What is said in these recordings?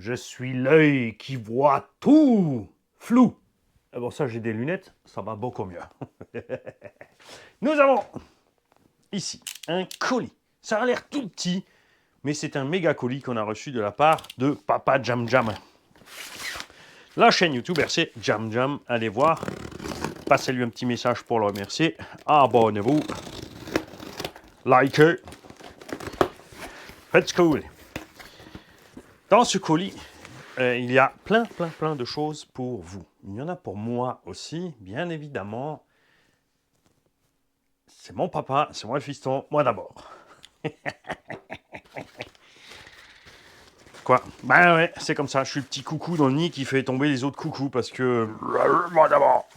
Je suis l'œil qui voit tout flou. Bon, ça, j'ai des lunettes, ça va beaucoup mieux. Nous avons ici un colis. Ça a l'air tout petit, mais c'est un méga colis qu'on a reçu de la part de Papa Jam Jam. La chaîne YouTube RC Jam Jam, allez voir. Passez-lui un petit message pour le remercier. Abonnez-vous. Likez. Faites cool. Dans ce colis, il y a plein de choses pour vous. Il y en a pour moi aussi, bien évidemment. C'est mon papa, c'est moi le fiston, moi d'abord. Quoi? Ben ouais, c'est comme ça, je suis le petit coucou dans le nid qui fait tomber les autres coucous parce que... Moi d'abord.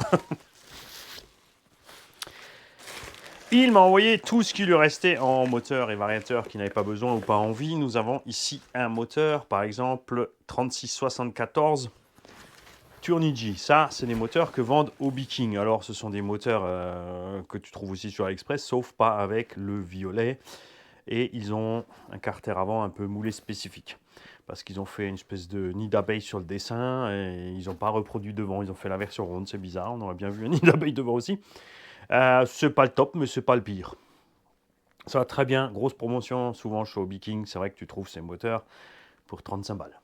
Il m'a envoyé tout ce qui lui restait en moteur et variateur qui n'avait pas besoin ou pas envie. Nous avons ici un moteur, par exemple 3674 Turnigi. Ça, c'est des moteurs que vendent Hobby King. Alors, ce sont des moteurs que tu trouves aussi sur AliExpress, sauf pas avec le violet. Et ils ont un carter avant un peu moulé spécifique. Parce qu'ils ont fait une espèce de nid d'abeille sur le dessin et ils n'ont pas reproduit devant. Ils ont fait la version ronde, c'est bizarre. On aurait bien vu un nid d'abeille devant aussi. C'est pas le top, mais c'est pas le pire. Ça va très bien. Grosse promotion, souvent chez Hobby King. C'est vrai que tu trouves ces moteurs pour 35 balles.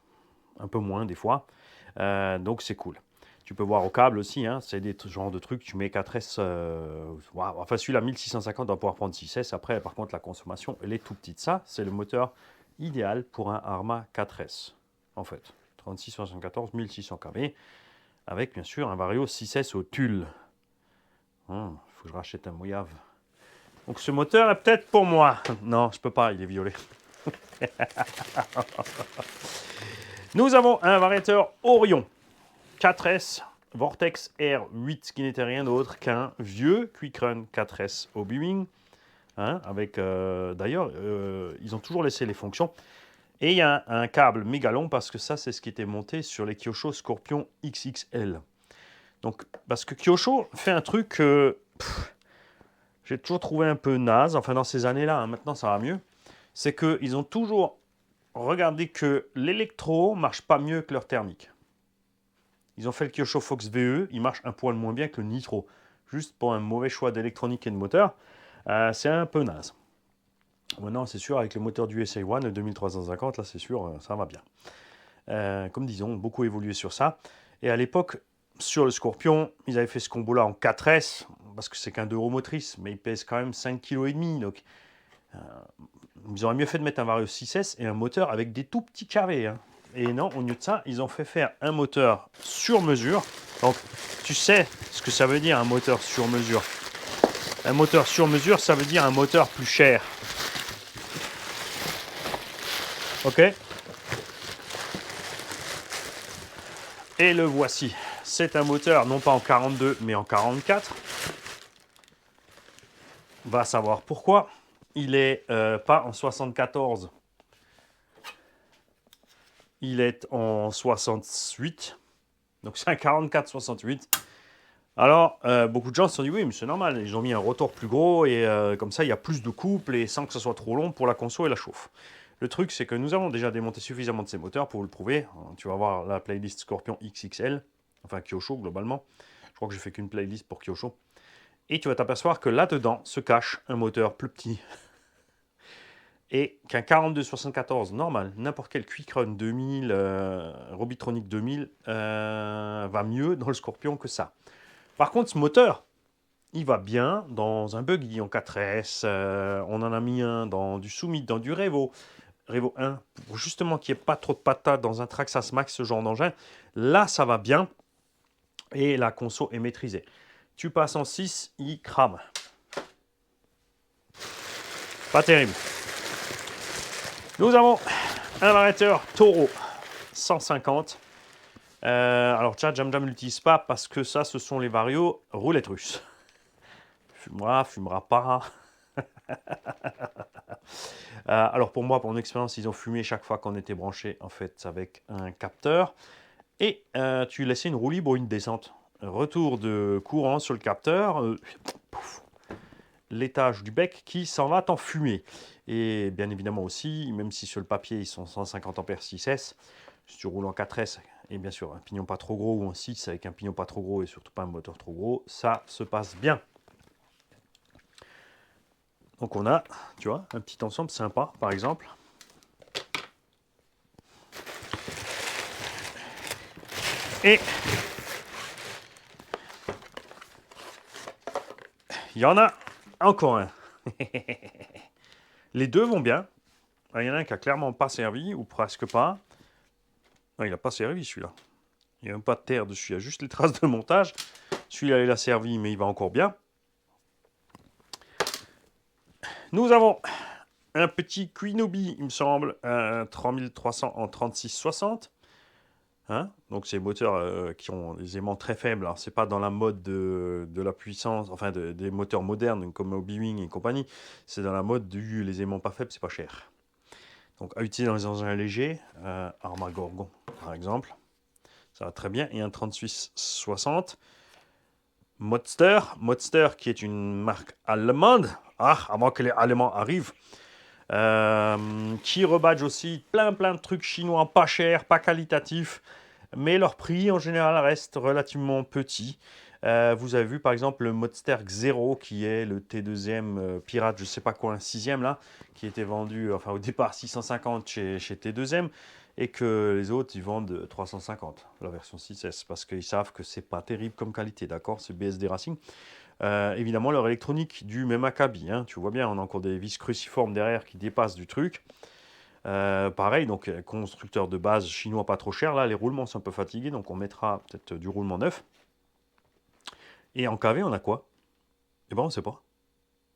Un peu moins des fois. Donc c'est cool. Tu peux voir au câble aussi, hein, c'est des genres de trucs, tu mets 4S, enfin celui-là 1650 doit pouvoir prendre 6S, après par contre la consommation elle est tout petite. Ça c'est le moteur idéal pour un Arma 4S, en fait, 3674 1600 kW, avec bien sûr un Vario 6S au tulle. Faut que je rachète un Mojave. Donc ce moteur est peut-être pour moi. Non, je peux pas, il est violet. Nous avons un variateur Orion 4S Vortex R8 qui n'était rien d'autre qu'un vieux Quick Run 4S Hobby Wing. Hein, avec d'ailleurs, ils ont toujours laissé les fonctions. Et il y a un câble méga long parce que ça, c'est ce qui était monté sur les Kyosho Scorpion XXL. Donc, parce que Kyosho fait un truc que j'ai toujours trouvé un peu naze, enfin dans ces années-là, hein, maintenant ça va mieux. C'est qu'ils ont toujours regardé que l'électro marche pas mieux que leur thermique. Ils ont fait le Kyosho Fox VE, il marche un poil moins bien que le Nitro. Juste pour un mauvais choix d'électronique et de moteur, c'est un peu naze. Maintenant, c'est sûr, avec le moteur du SA1, le 2350, là, c'est sûr, ça va bien. Comme disons, beaucoup évolué sur ça. Et à l'époque, sur le Scorpion, ils avaient fait ce combo-là en 4S, parce que c'est qu'un 2 roues motrices, mais il pèse quand même 5,5 kg. Donc, ils auraient mieux fait de mettre un Vario 6S et un moteur avec des tout petits carrés. Hein. Et non, au lieu de ça, ils ont fait faire un moteur sur mesure. Donc, tu sais ce que ça veut dire un moteur sur mesure. Un moteur sur mesure, ça veut dire un moteur plus cher. Ok? Et le voici. C'est un moteur non pas en 42, mais en 44. Va savoir pourquoi. Il est pas en 74. Il est en 68. Donc c'est un 44-68. Alors, beaucoup de gens se sont dit, oui, mais c'est normal, ils ont mis un rotor plus gros et comme ça, il y a plus de couple et sans que ce soit trop long pour la conso et la chauffe. Le truc, c'est que nous avons déjà démonté suffisamment de ces moteurs pour vous le prouver. Tu vas voir la playlist Scorpion XXL, enfin Kyosho globalement. Je crois que j'ai fait qu'une playlist pour Kyosho. Et tu vas t'apercevoir que là-dedans se cache un moteur plus petit. Et qu'un 42-74 normal, n'importe quel Quick Run 2000, Robitronic 2000, va mieux dans le Scorpion que ça. Par contre, ce moteur, il va bien dans un buggy en 4S. On en a mis un dans du Summit, dans du Revo. Revo 1, pour justement qu'il n'y ait pas trop de patates dans un Traxxas Max, ce genre d'engin. Là, ça va bien. Et la conso est maîtrisée. Tu passes en 6, il crame. Pas terrible. Nous avons un variateur Toro 150. Alors, Jam Jam ne l'utilise pas parce que ça, ce sont les varios roulettes russes. Fumera pas. Alors pour moi, pour mon expérience, ils ont fumé chaque fois qu'on était branché en fait avec un capteur. Et tu laissais une roue libre ou une descente. Retour de courant sur le capteur, l'étage du bec qui s'en va en fumée. Et bien évidemment aussi, même si sur le papier ils sont 150 ampères 6S, Si tu roules en 4S, et bien sûr un pignon pas trop gros ou un 6 avec un pignon pas trop gros et surtout pas un moteur trop gros, ça se passe bien. Donc on a, tu vois, un petit ensemble sympa, par exemple. Et il y en a encore un. Les deux vont bien. Il y en a un qui a clairement pas servi, ou presque pas. Non, il n'a pas servi celui-là. Il n'y a même pas de terre dessus, il y a juste les traces de montage. Celui-là, il a servi, mais il va encore bien. Nous avons un petit Quinobi, il me semble, un 3300 en 3660. Hein, donc c'est des moteurs qui ont des aimants très faibles. Alors c'est pas dans la mode de la puissance, enfin des moteurs modernes comme Obi-Wing et compagnie. C'est dans la mode du les aimants pas faibles, c'est pas cher. Donc à utiliser dans les engins légers, Armagorgon par exemple, ça va très bien. Et un 3660 Modster, Modster qui est une marque allemande. Avant que les Allemands arrivent. Qui rebadge aussi plein de trucs chinois pas chers, pas qualitatifs, mais leur prix en général reste relativement petit. Vous avez vu par exemple le Modster Xero qui est le T2M Pirate, je sais pas quoi, un 6e là, qui était vendu enfin au départ 650 chez T2M et que les autres ils vendent 350 la version 6S parce qu'ils savent que c'est pas terrible comme qualité, d'accord, c'est BSD Racing. Évidemment, leur électronique du même acabit. Hein, tu vois bien, on a encore des vis cruciformes derrière qui dépassent du truc. Pareil, donc constructeur de base chinois pas trop cher. Là, les roulements sont un peu fatigués, donc on mettra peut-être du roulement neuf. Et en KV, on a quoi? Eh ben, on ne sait pas.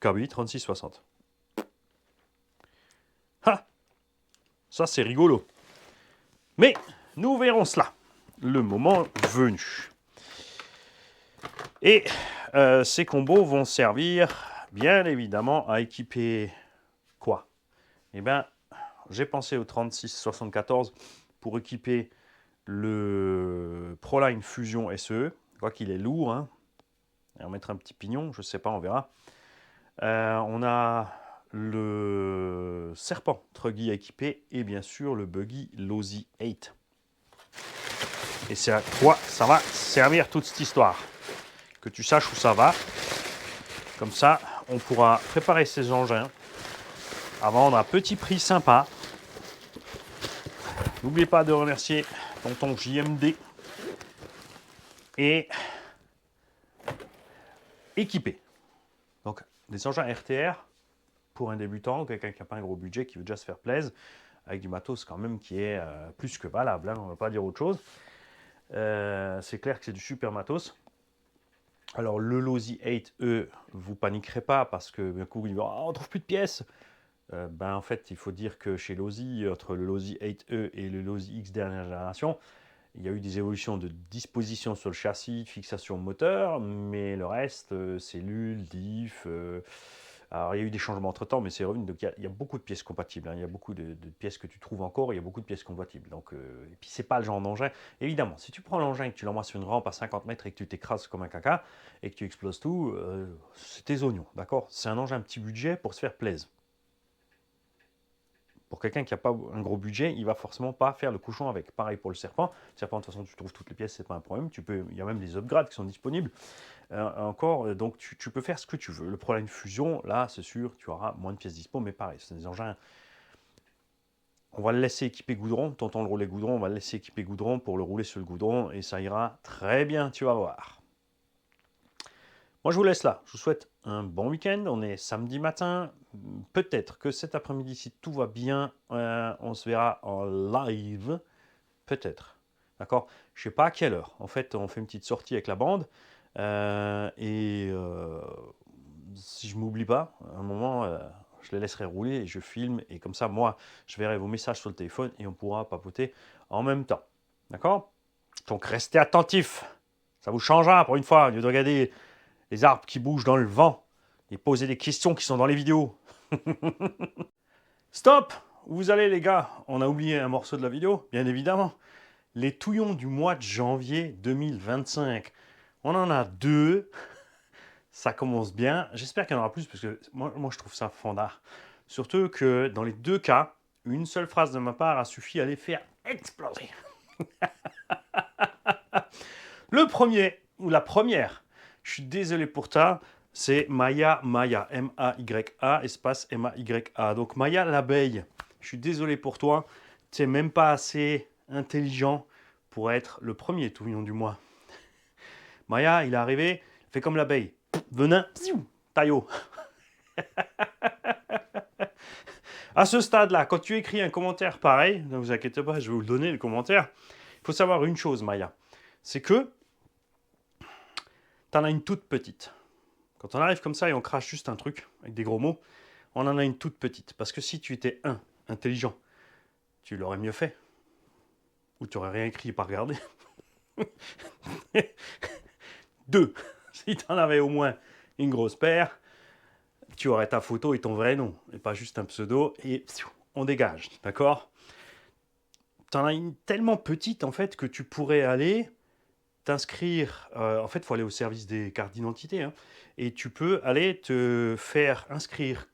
KBI 3660. Ah, ça c'est rigolo. Mais nous verrons cela le moment venu. Et ces combos vont servir, bien évidemment, à équiper quoi? Eh bien, j'ai pensé au 3674 pour équiper le Proline Fusion SE. Je vois qu'il est lourd. Hein. Et on mettra un petit pignon, je ne sais pas, on verra. On a le Serpent Truggy à équiper et bien sûr le Buggy Losi 8. Et c'est à quoi ça va servir toute cette histoire. Que tu saches où ça va. Comme ça, on pourra préparer ces engins à vendre à petit prix sympa. N'oubliez pas de remercier tonton JMD et équipé. Donc, des engins RTR pour un débutant, quelqu'un qui n'a pas un gros budget, qui veut déjà se faire plaisir, avec du matos quand même qui est plus que valable, hein, on ne va pas dire autre chose. C'est clair que c'est du super matos. Alors, le Losi 8E, vous paniquerez pas parce que d'un coup, il va on trouve plus de pièces. En fait, il faut dire que chez Losi, entre le Losi 8E et le Losi X dernière génération, il y a eu des évolutions de disposition sur le châssis, de fixation moteur, mais le reste, cellules, diff. Alors il y a eu des changements entre temps, mais c'est revenu. Donc il y a beaucoup de pièces compatibles. Hein. Il y a beaucoup de pièces que tu trouves encore, il y a beaucoup de pièces compatibles. Donc, et puis c'est pas le genre d'engin. Évidemment, si tu prends l'engin et que tu l'envoies sur une rampe à 50 mètres et que tu t'écrases comme un caca et que tu exploses tout, c'est tes oignons. D'accord. C'est un engin à petit budget pour se faire plaisir. Pour quelqu'un qui n'a pas un gros budget, il va forcément pas faire le cochon avec. Pareil pour le serpent. Le serpent, de toute façon, tu trouves toutes les pièces, c'est pas un problème. Il y a même des upgrades qui sont disponibles. Donc tu peux faire ce que tu veux. Le Proline Fusion, là, c'est sûr, tu auras moins de pièces dispo, mais pareil, c'est des engins. On va le laisser équiper goudron. Tonton le rouler goudron, on va le laisser équiper goudron pour le rouler sur le goudron et ça ira très bien, tu vas voir. Moi, je vous laisse là. Je vous souhaite un bon week-end. On est samedi matin. Peut-être que cet après-midi, si tout va bien, on se verra en live. Peut-être. D'accord. Je ne sais pas à quelle heure. En fait, on fait une petite sortie avec la bande. Si je ne m'oublie pas, à un moment, je les laisserai rouler et je filme. Et comme ça, moi, je verrai vos messages sur le téléphone et on pourra papoter en même temps. D'accord. Donc, restez attentifs. Ça vous changera pour une fois, au lieu de regarder les arbres qui bougent dans le vent et poser des questions qui sont dans les vidéos. Stop! Où vous allez les gars? On a oublié un morceau de la vidéo, bien évidemment. Les touillons du mois de janvier 2025. On en a deux. Ça commence bien. J'espère qu'il y en aura plus parce que moi je trouve ça fandard. Surtout que dans les deux cas, une seule phrase de ma part a suffi à les faire exploser. Le premier, ou la première, je suis désolé pour ça, c'est Maya, M-A-Y-A, espace M-A-Y-A. Donc Maya l'abeille, je suis désolé pour toi, tu n'es même pas assez intelligent pour être le premier tout mignon du mois. Maya, il est arrivé, fait comme l'abeille. Venin, taillot. À ce stade-là, quand tu écris un commentaire pareil, ne vous inquiétez pas, je vais vous le donner, le commentaire. Il faut savoir une chose, Maya. C'est que tu en as une toute petite. Quand on arrive comme ça et on crache juste un truc, avec des gros mots, on en a une toute petite. Parce que si tu étais, intelligent, tu l'aurais mieux fait. Ou tu n'aurais rien écrit et pas regardé. 2, si tu en avais au moins une grosse paire, tu aurais ta photo et ton vrai nom, et pas juste un pseudo, et on dégage, d'accord? Tu en as une tellement petite, en fait, que tu pourrais aller t'inscrire, en fait, il faut aller au service des cartes d'identité, hein, et tu peux aller te faire inscrire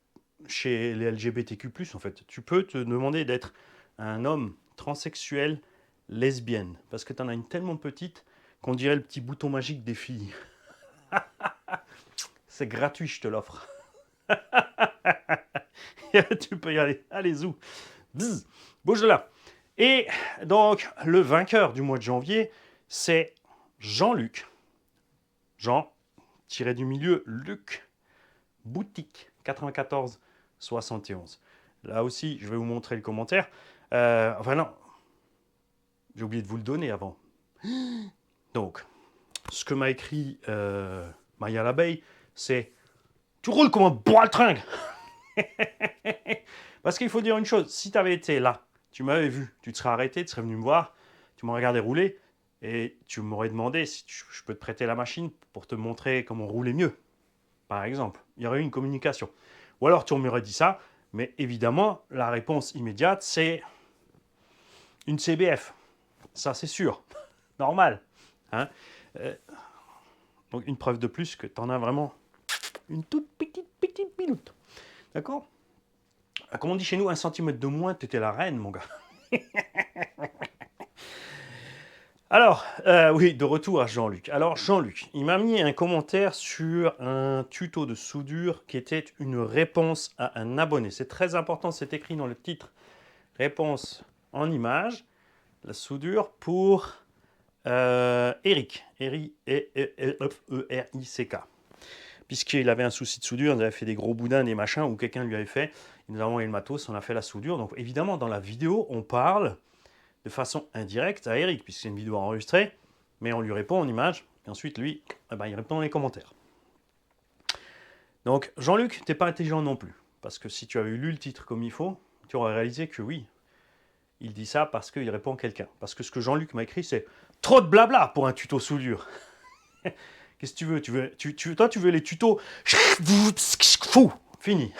chez les LGBTQ+, en fait. Tu peux te demander d'être un homme transsexuel lesbienne, parce que tu en as une tellement petite qu'on dirait le petit bouton magique des filles. C'est gratuit, je te l'offre. Tu peux y aller. Allez, zou. Bzz. Bouge de là. Et donc, le vainqueur du mois de janvier, c'est Jean-Luc. Jean, tiré du milieu, Luc, boutique 94 71. Là aussi, je vais vous montrer le commentaire. Enfin non, j'ai oublié de vous le donner avant. Donc, ce que m'a écrit Maya l'abeille, c'est « Tu roules comme un boitringue !» Parce qu'il faut dire une chose, si tu avais été là, tu m'avais vu, tu te serais arrêté, tu serais venu me voir, tu m'aurais regardé rouler, et tu m'aurais demandé si je peux te prêter la machine pour te montrer comment rouler mieux, par exemple. Il y aurait eu une communication. Ou alors tu m'aurais dit ça, mais évidemment, la réponse immédiate, c'est une CBF. Ça, c'est sûr. Normal. Hein, donc, une preuve de plus que tu en as vraiment une toute petite minute. D'accord? Comme on dit chez nous, 1 centimètre de moins, tu étais la reine, mon gars. Alors, oui, de retour à Jean-Luc. Alors, Jean-Luc, il m'a mis un commentaire sur un tuto de soudure qui était une réponse à un abonné. C'est très important, c'est écrit dans le titre. Réponse en image, la soudure pour Eric. E-R-I-C-K. Puisqu'il avait un souci de soudure, il avait fait des gros boudins, des machins, ou quelqu'un lui avait fait. Il nous a envoyé le matos, on a fait la soudure. Donc, évidemment, dans la vidéo, on parle de façon indirecte à Eric, puisque c'est une vidéo enregistrée, mais on lui répond en image, et ensuite lui, il répond dans les commentaires. Donc Jean-Luc, t'es pas intelligent non plus, parce que si tu avais lu le titre comme il faut, tu aurais réalisé que oui, il dit ça parce qu'il répond à quelqu'un. Parce que ce que Jean-Luc m'a écrit, c'est trop de blabla pour un tuto soudure. Qu'est-ce que tu veux, toi, tu veux les tutos fou, fini.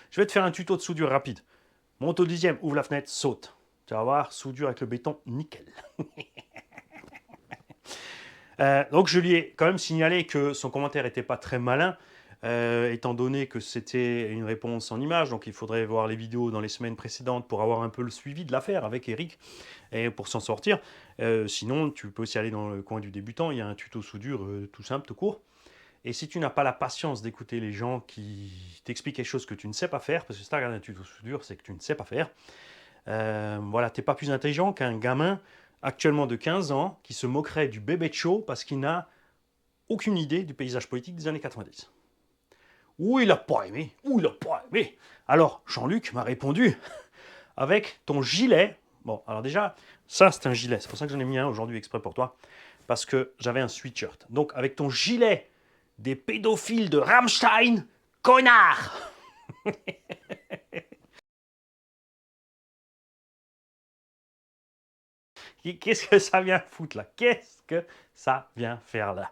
Je vais te faire un tuto de soudure rapide. Monte au 10e, ouvre la fenêtre, saute. Tu vas voir, soudure avec le béton, nickel. Donc je lui ai quand même signalé que son commentaire n'était pas très malin, étant donné que c'était une réponse en image, donc il faudrait voir les vidéos dans les semaines précédentes pour avoir un peu le suivi de l'affaire avec Eric, et pour s'en sortir. Sinon, tu peux aussi aller dans le coin du débutant, il y a un tuto soudure tout simple, tout court. Et si tu n'as pas la patience d'écouter les gens qui t'expliquent quelque chose que tu ne sais pas faire, parce que si tu regardes un tuto soudure, c'est que tu ne sais pas faire, voilà, tu n'es pas plus intelligent qu'un gamin actuellement de 15 ans qui se moquerait du bébé de show parce qu'il n'a aucune idée du paysage politique des années 90. Ou il n'a pas aimé, ou il n'a pas aimé. Alors, Jean-Luc m'a répondu avec ton gilet. Bon, alors déjà, ça c'est un gilet, c'est pour ça que j'en ai mis un aujourd'hui exprès pour toi, parce que j'avais un sweatshirt. Donc, avec ton gilet des pédophiles de Rammstein, connard. Qu'est-ce que ça vient foutre là? Qu'est-ce que ça vient faire là?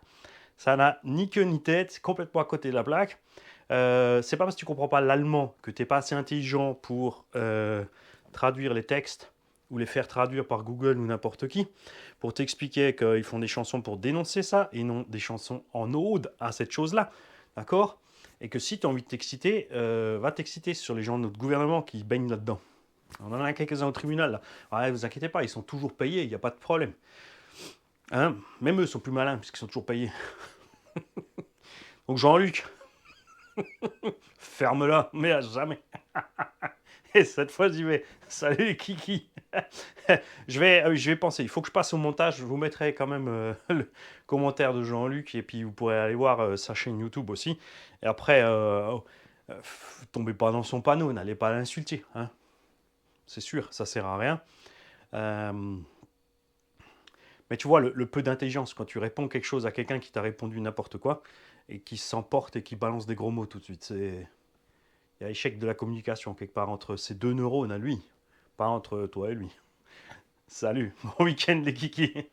Ça n'a ni queue ni tête, c'est complètement à côté de la plaque. C'est pas parce que tu comprends pas l'allemand que tu n'es pas assez intelligent pour traduire les textes ou les faire traduire par Google ou n'importe qui, pour t'expliquer qu'ils font des chansons pour dénoncer ça et non des chansons en ode à cette chose-là. D'accord? Et que si tu as envie de t'exciter, va t'exciter sur les gens de notre gouvernement qui baignent là-dedans. On en a quelques-uns au tribunal, là. Ouais, vous inquiétez pas, ils sont toujours payés, il n'y a pas de problème. Hein, même eux sont plus malins, puisqu'ils sont toujours payés. Donc Jean-Luc, ferme-la, mais à jamais. Et cette fois, j'y vais. Salut Kiki. Je vais penser. Il faut que je passe au montage. Je vous mettrai quand même le commentaire de Jean-Luc. Et puis, vous pourrez aller voir sa chaîne YouTube aussi. Et après, tombez pas dans son panneau. N'allez pas l'insulter. Hein. C'est sûr, ça sert à rien. Mais tu vois, le peu d'intelligence, quand tu réponds quelque chose à quelqu'un qui t'a répondu n'importe quoi, et qui s'emporte et qui balance des gros mots tout de suite, c'est... Il y a échec de la communication quelque part entre ces deux neurones à lui, pas entre toi et lui. Salut, bon week-end les kikis.